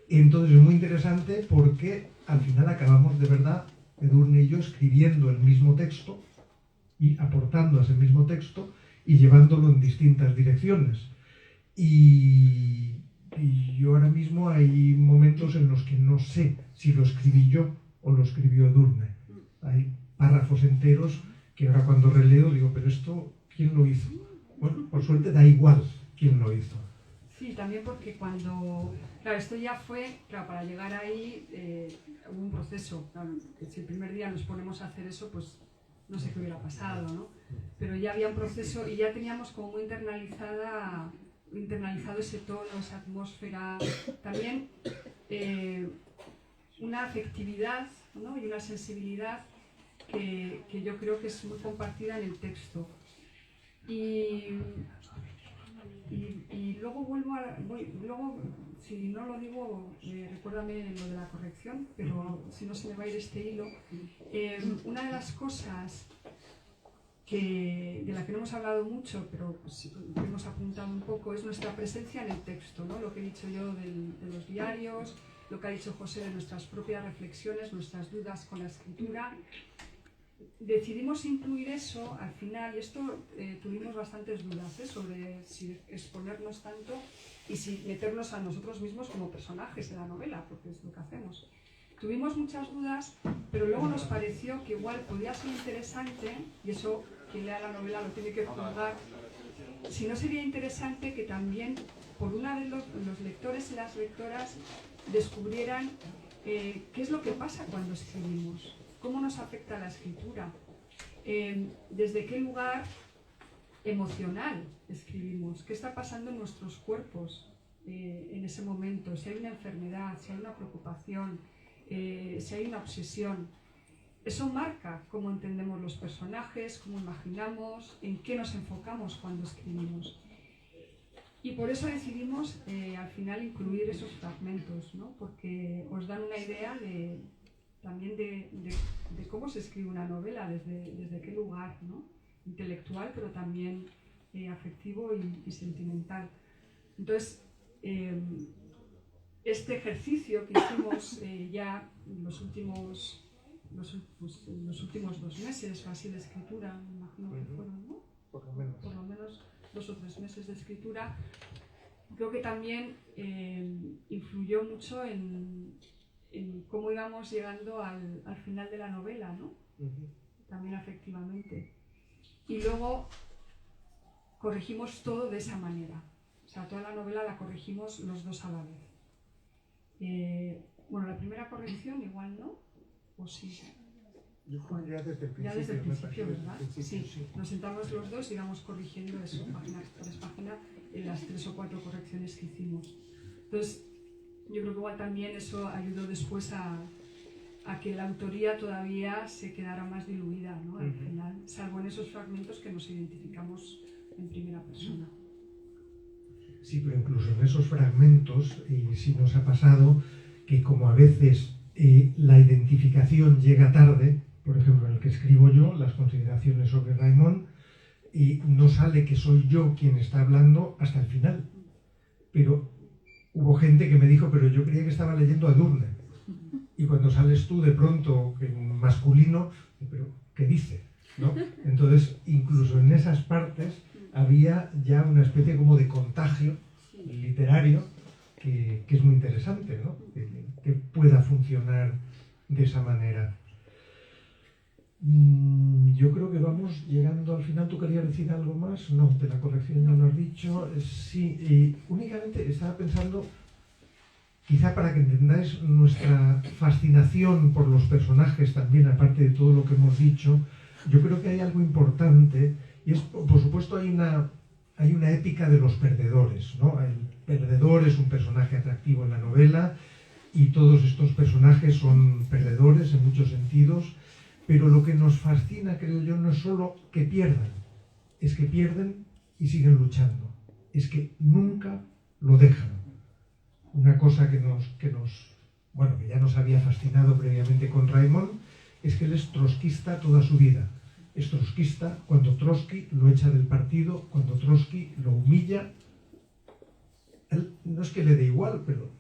Entonces es muy interesante porque al final acabamos de verdad, Edurne y yo, escribiendo el mismo texto y aportando a ese mismo texto y llevándolo en distintas direcciones. Y Y yo ahora mismo hay momentos en los que no sé si lo escribí yo o lo escribió Edurne. Hay párrafos enteros que ahora cuando releo digo, pero esto, ¿quién lo hizo? Bueno, por suerte da igual quién lo hizo. Sí, también porque cuando... Claro, esto ya fue... Claro, para llegar ahí hubo un proceso. Claro, que si el primer día nos ponemos a hacer eso, pues no sé qué hubiera pasado, ¿no? Pero ya había un proceso y ya teníamos como muy internalizado ese tono, esa atmósfera. También una afectividad, ¿no? Y una sensibilidad que yo creo que es muy compartida en el texto. Y luego luego, si no lo digo, recuérdame lo de la corrección, pero si no se me va a ir este hilo. Una de las cosas de la que no hemos hablado mucho, pero pues, que hemos apuntado un poco, es nuestra presencia en el texto, ¿no? Lo que he dicho yo de los diarios, lo que ha dicho José de nuestras propias reflexiones, nuestras dudas con la escritura. Decidimos incluir eso al final, y esto tuvimos bastantes dudas sobre si exponernos tanto y si meternos a nosotros mismos como personajes en la novela, porque es lo que hacemos. Tuvimos muchas dudas, pero luego nos pareció que igual podía ser interesante, y eso quien lea la novela lo tiene que juzgar, si no sería interesante que también, por una vez, los lectores y las lectoras descubrieran qué es lo que pasa cuando escribimos. ¿Cómo nos afecta la escritura? ¿Desde qué lugar emocional escribimos? ¿Qué está pasando en nuestros cuerpos en ese momento? Si hay una enfermedad, si hay una preocupación, si hay una obsesión. Eso marca cómo entendemos los personajes, cómo imaginamos, en qué nos enfocamos cuando escribimos. Y por eso decidimos al final incluir esos fragmentos, ¿no? Porque os dan una idea también de cómo se escribe una novela, desde qué lugar, ¿no? Intelectual, pero también afectivo y sentimental. Entonces, este ejercicio que hicimos ya en los últimos 2 meses o así de escritura, me imagino que fueron, ¿no? Por lo menos 2 o 3 meses de escritura, creo que también influyó mucho en cómo íbamos llegando al final de la novela, ¿no? También afectivamente. Y luego corregimos todo de esa manera. O sea, toda la novela la corregimos los dos a la vez. Bueno, la primera corrección igual no, ¿o sí? Yo creo que ya desde el principio. Ya desde el principio, ¿verdad? Sí. Nos sentamos los dos y íbamos corrigiendo eso, página tras página, en las 3 o 4 correcciones que hicimos. Entonces, yo creo que igual también eso ayudó después a que la autoría todavía se quedara más diluida, ¿no? Al final, salvo en esos fragmentos que nos identificamos en primera persona. Sí, pero incluso en esos fragmentos sí nos ha pasado que como a veces la identificación llega tarde, por ejemplo en el que escribo yo, las consideraciones sobre Raimon, y no sale que soy yo quien está hablando hasta el final. Pero hubo gente que me dijo, pero yo creía que estaba leyendo a Edurne. Y cuando sales tú de pronto en masculino, pero ¿qué dice? ¿No? Entonces, incluso en esas partes había ya una especie como de contagio literario que es muy interesante, ¿no? Que pueda funcionar de esa manera. Yo creo que vamos llegando al final. ¿Tú querías decir algo más? No, de la corrección ya lo has dicho. Sí, únicamente estaba pensando, quizá para que entendáis nuestra fascinación por los personajes también, aparte de todo lo que hemos dicho, yo creo que hay algo importante, y es, por supuesto, hay una épica de los perdedores, ¿no? El perdedor es un personaje atractivo en la novela, y todos estos personajes son perdedores en muchos sentidos, pero lo que nos fascina, creo yo, no es solo que pierdan, es que pierden y siguen luchando, es que nunca lo dejan. Una cosa que ya nos había fascinado previamente con Raimon, es que él es trotskista toda su vida. Es trotskista cuando Trotsky lo echa del partido, cuando Trotsky lo humilla. Él no es que le dé igual, pero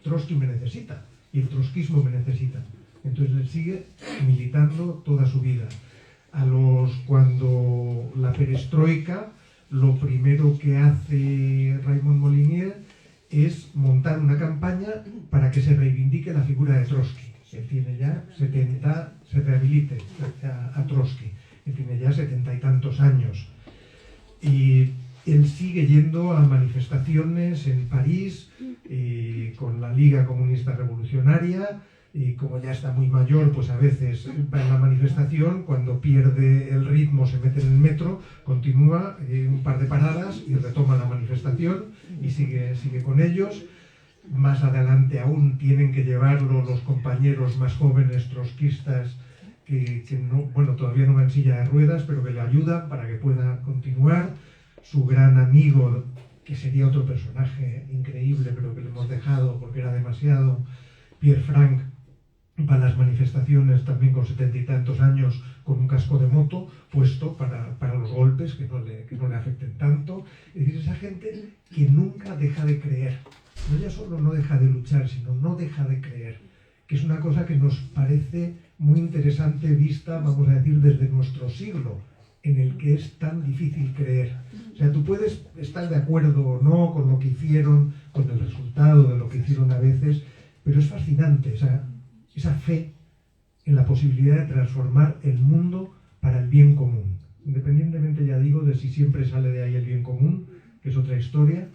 Trotsky me necesita y el trotskismo me necesita. Entonces él sigue militando toda su vida. Cuando la perestroika, lo primero que hace Raimon Molinier es montar una campaña para que se reivindique la figura de Trotsky. Él tiene ya 70, se rehabilite a Trotsky. Él tiene ya 70 y tantos años. Y él sigue yendo a manifestaciones en París con la Liga Comunista Revolucionaria, y como ya está muy mayor, pues a veces va en la manifestación, cuando pierde el ritmo se mete en el metro, continúa un par de paradas y retoma la manifestación y sigue con ellos. Más adelante aún tienen que llevarlo los compañeros más jóvenes trotskistas que no, bueno, todavía no va en silla de ruedas, pero que le ayudan para que pueda continuar. Su gran amigo, que sería otro personaje increíble, pero que le hemos dejado porque era demasiado, Pierre Frank, va a las manifestaciones también con 70 y tantos años, con un casco de moto puesto para los golpes, que no le afecten tanto. Es decir, esa gente que nunca deja de creer. No ya solo no deja de luchar, sino no deja de creer, que es una cosa que nos parece muy interesante vista, vamos a decir, desde nuestro siglo, en el que es tan difícil creer. O sea, tú puedes estar de acuerdo o no con lo que hicieron, con el resultado de lo que hicieron a veces, pero es fascinante esa fe en la posibilidad de transformar el mundo para el bien común. Independientemente, ya digo, de si siempre sale de ahí el bien común, que es otra historia,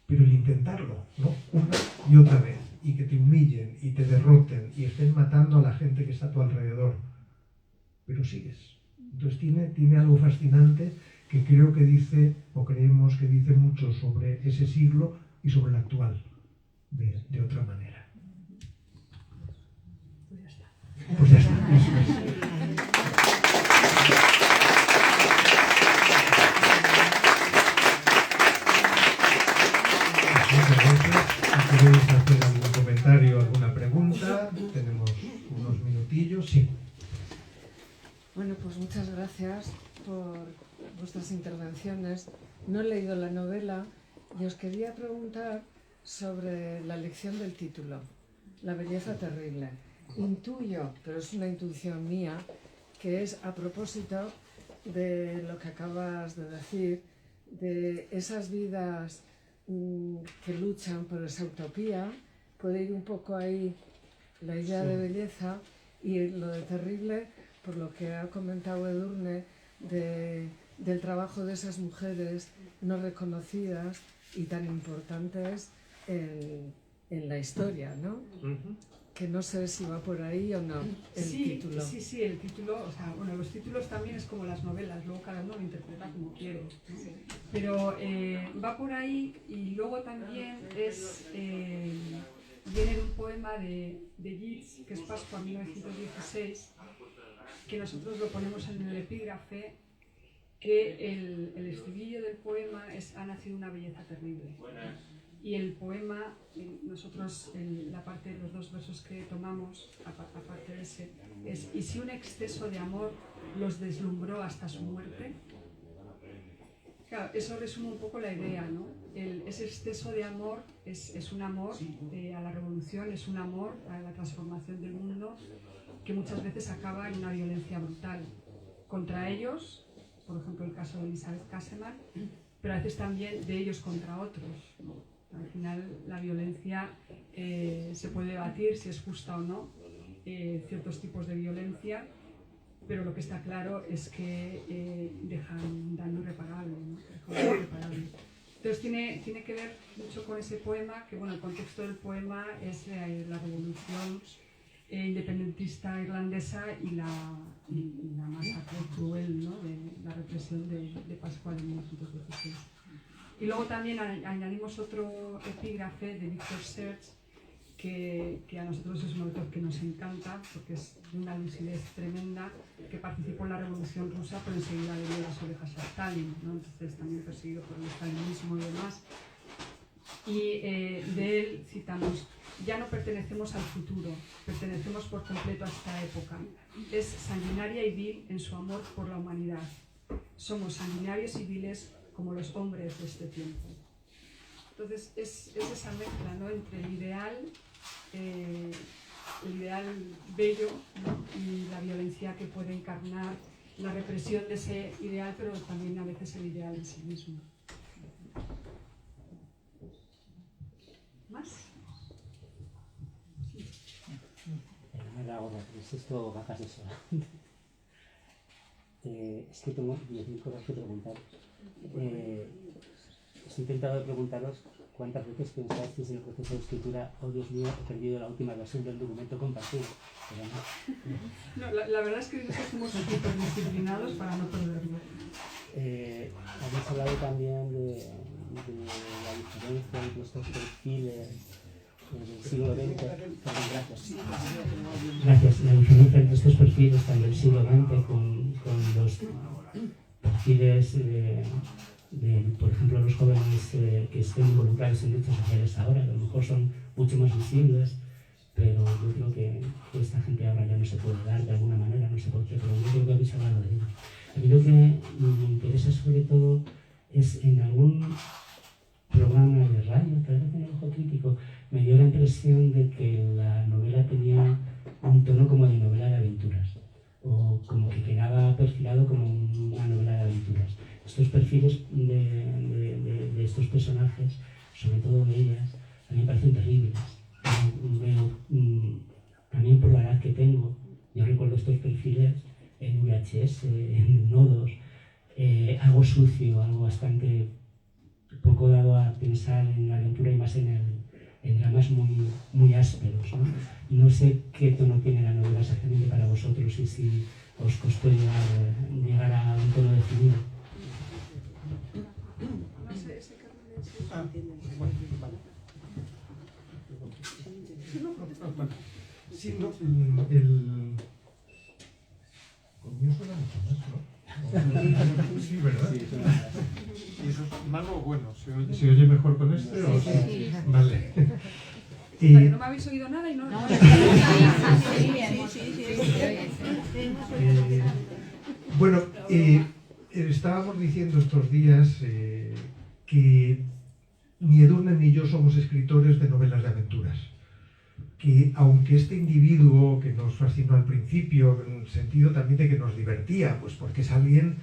pero el intentarlo, ¿no? Una y otra vez, y que te humillen y te derroten y estén matando a la gente que está a tu alrededor, pero sigues. Entonces tiene algo fascinante que creo que dice, o creemos que dice mucho sobre ese siglo y sobre el actual, de otra manera. Pues ya está. Eso es. Si queréis hacer algún comentario, alguna pregunta, tenemos unos minutillos. Sí. Bueno, pues muchas gracias por vuestras intervenciones. No he leído la novela y os quería preguntar sobre la elección del título, La belleza terrible. Intuyo, pero es una intuición mía, que es a propósito de lo que acabas de decir, de esas vidas que luchan por esa utopía. Puede ir un poco ahí la idea de belleza, y lo de terrible, por lo que ha comentado Edurne, del trabajo de esas mujeres no reconocidas y tan importantes en la historia, ¿no? Que no sé si va por ahí o no el título. Sí, el título, o sea, bueno, los títulos también es como las novelas, luego cada uno lo interpreta como quiere, ¿no? Sí. Pero va por ahí, y luego también viene de un poema de Yeats, que es Pascua 1916, que nosotros lo ponemos en el epígrafe, que el estribillo del poema es: ha nacido una belleza terrible. Y el poema, nosotros, la parte de los dos versos que tomamos, aparte de ese, es: y si un exceso de amor los deslumbró hasta su muerte. Claro, eso resume un poco la idea, ¿no? Ese exceso de amor es un amor a la revolución, es un amor a la transformación del mundo, que muchas veces acaba en una violencia brutal contra ellos, por ejemplo el caso de Elizabeth Casselman, pero a veces también de ellos contra otros, ¿no? Al final la violencia se puede debatir si es justa o no, ciertos tipos de violencia, pero lo que está claro es que dejan un daño irreparable, ¿no? Entonces tiene que ver mucho con ese poema, que bueno, el contexto del poema es la revolución independentista irlandesa y la masacre cruel, ¿no? De la represión de Pascua de 1916. Y luego también añadimos otro epígrafe de Victor Serge, que a nosotros es un autor que nos encanta, porque es de una lucidez tremenda, que participó en la Revolución Rusa, pero enseguida le dio las orejas a Stalin, ¿no? Entonces también perseguido por el stalinismo y demás. Y de él citamos: ya no pertenecemos al futuro, pertenecemos por completo a esta época. Es sanguinaria y vil en su amor por la humanidad. Somos sanguinarios y viles como los hombres de este tiempo. Entonces es esa mezcla, ¿no? Entre el ideal bello, ¿no? Y la violencia que puede encarnar la represión de ese ideal, pero también a veces el ideal en sí mismo. cara gorda, pero es esto gafas de sol. Es que tengo 10.000 cosas que preguntar. Os he intentado preguntaros cuántas veces pensasteis en el proceso de escritura: oh Dios mío, he perdido la última versión del documento compartido. Pero no. No, la verdad es que nosotros somos súper disciplinados para no perderlo. Habéis hablado también de la diferencia entre estos perfiles del siglo XX. Perdón, gracias. Gracias. La diferencia entre estos perfiles también del siglo XX con los perfiles por ejemplo, los jóvenes que estén involucrados en derechos sociales ahora, a lo mejor son mucho más visibles, pero yo creo que esta gente ahora ya no se puede dar de alguna manera, no sé por qué, pero yo creo que habéis hablado de ello. A mí lo que me interesa sobre todo es en algún programa de radio, tal vez en el Ojo Crítico, me dio la impresión de que la novela tenía un tono como de novela de aventuras, o como que quedaba perfilado como una novela de aventuras. Estos perfiles de estos personajes, sobre todo de ellas, a mí me parecen terribles. Veo, también por la edad que tengo, yo recuerdo estos perfiles en VHS, en nodos, algo sucio, algo bastante poco dado a pensar en la aventura y más en dramas muy ásperos, ¿no? No sé qué tono tiene la novela exactamente para vosotros y si os costó llegar a un tono definido. No sé, ese Carmen Sí, no, el mío suena mucho más, ¿no? Sí, ¿verdad? Sí, suena más. ¿Y eso es malo o bueno? ¿Se oye mejor con este? O... Sí. Vale. no me habéis oído nada y no... Bueno, estábamos diciendo estos días que ni Edurne ni yo somos escritores de novelas de aventuras. Que aunque este individuo que nos fascinó al principio, en el sentido también de que nos divertía, pues porque es alguien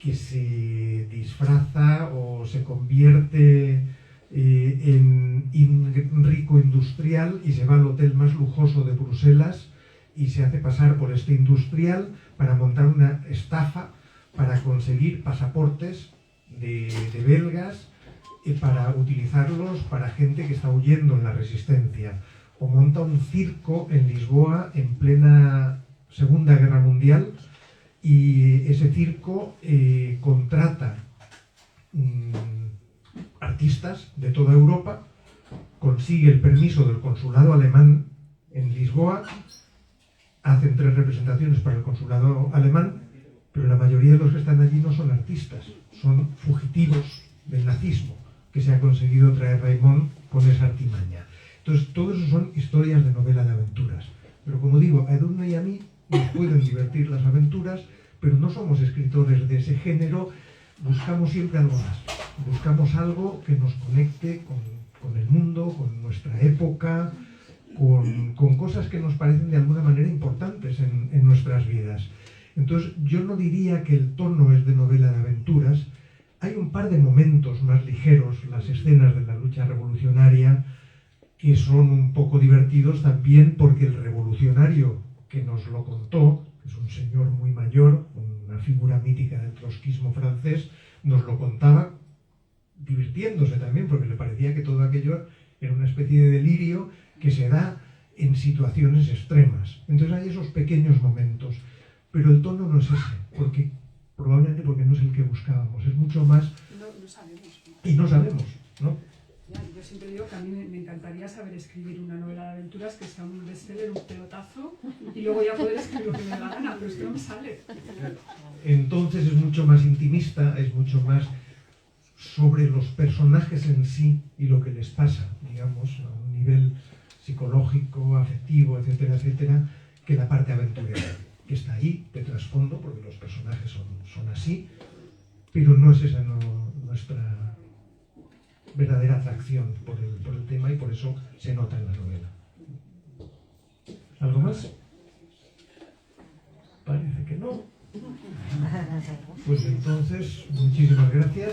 que se disfraza o se convierte en rico industrial y se va al hotel más lujoso de Bruselas y se hace pasar por este industrial para montar una estafa para conseguir pasaportes de belgas para utilizarlos para gente que está huyendo en la resistencia. O monta un circo en Lisboa en plena Segunda Guerra Mundial y ese circo contrata artistas de toda Europa, consigue el permiso del consulado alemán en Lisboa, hacen 3 representaciones para el consulado alemán, pero la mayoría de los que están allí no son artistas, son fugitivos del nazismo que se ha conseguido traer Raimon con esa artimaña. Entonces, todo eso son historias de novela de aventuras. Pero como digo, a Edurne y a mí nos pueden divertir las aventuras, pero no somos escritores de ese género, buscamos siempre algo más. Buscamos algo que nos conecte con el mundo, con nuestra época, con cosas que nos parecen de alguna manera importantes en nuestras vidas. Entonces, yo no diría que el tono es de novela de aventuras. Hay un par de momentos más ligeros, las escenas de la lucha revolucionaria, que son un poco divertidos también porque el revolucionario que nos lo contó, que es un señor muy mayor, una figura mítica del trotskismo francés, nos lo contaba divirtiéndose también, porque le parecía que todo aquello era una especie de delirio que se da en situaciones extremas. Entonces hay esos pequeños momentos, pero el tono no es ese, probablemente porque no es el que buscábamos, es mucho más... No sabemos. Y no sabemos, ¿no? Yo siempre digo que a mí me encantaría saber escribir una novela de aventuras que sea un bestseller, un pelotazo, y luego ya poder escribir lo que me dé la gana, pero es que no me sale. Entonces es mucho más intimista, es mucho más sobre los personajes en sí y lo que les pasa, digamos, a un nivel psicológico, afectivo, etcétera, etcétera, que la parte aventurera, que está ahí de trasfondo, porque los personajes son así, pero no es esa nuestra verdadera atracción por el tema y por eso se nota en la novela. ¿Algo más? Parece que no. Pues entonces, muchísimas gracias.